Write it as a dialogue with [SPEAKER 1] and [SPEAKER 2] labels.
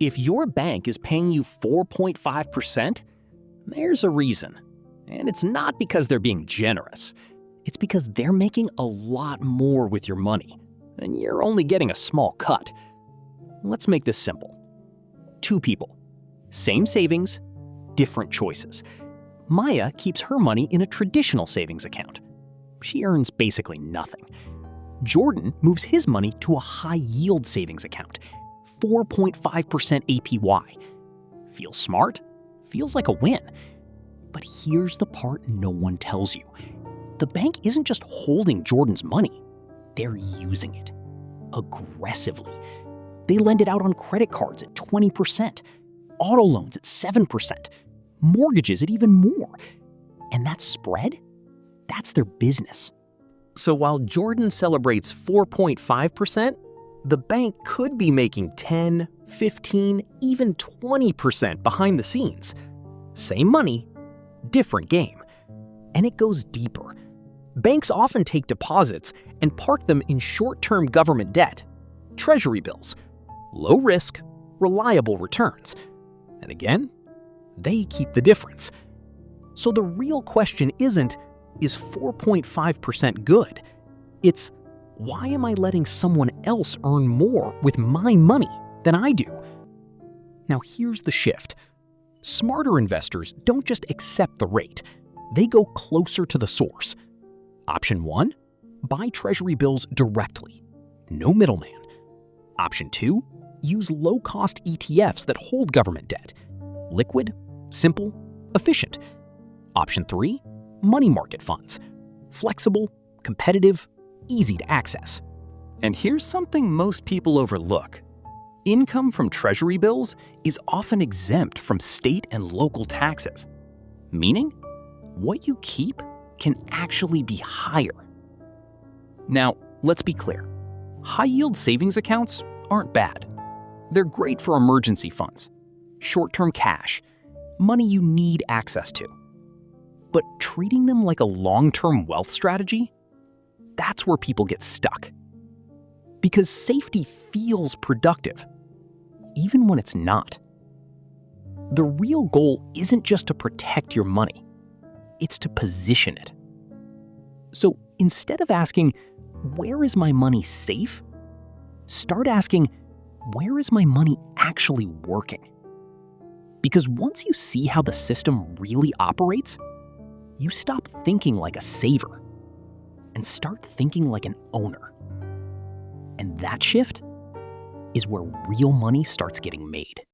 [SPEAKER 1] If your bank is paying you 4.5%, there's a reason. And it's not because they're being generous. It's because they're making a lot more with your money, and you're only getting a small cut. Let's make this simple. Two people, same savings, different choices. Maya keeps her money in a traditional savings account. She earns basically nothing. Jordan moves his money to a high-yield savings account, 4.5% APY. Feels smart? Feels like a win. But here's the part no one tells you. The bank isn't just holding Jordan's money. They're using it aggressively. They lend it out on credit cards at 20%, auto loans at 7%, mortgages at even more. And that spread? That's their business. So while Jordan celebrates 4.5%, the bank could be making 10, 15, even 20% behind the scenes. Same money, different game. And it goes deeper. Banks often take deposits and park them in short-term government debt, treasury bills, low risk, reliable returns. And again, they keep the difference. So the real question isn't, is 4.5% good? It's, why am I letting someone else earn more with my money than I do? Now here's the shift. Smarter investors don't just accept the rate. They go closer to the source. Option 1, buy treasury bills directly. No middleman. Option 2, use low-cost ETFs that hold government debt. Liquid, simple, efficient. Option 3, money market funds. Flexible, competitive, easy to access. And here's something most people overlook. Income from treasury bills is often exempt from state and local taxes. Meaning, what you keep can actually be higher. Now, let's be clear. High-yield savings accounts aren't bad. They're great for emergency funds, short-term cash, money you need access to. But treating them like a long-term wealth strategy? That's where people get stuck. Because safety feels productive, even when it's not. The real goal isn't just to protect your money. It's to position it. So instead of asking, where is my money safe? Start asking, where is my money actually working? Because once you see how the system really operates, you stop thinking like a saver and start thinking like an owner. And that shift is where real money starts getting made.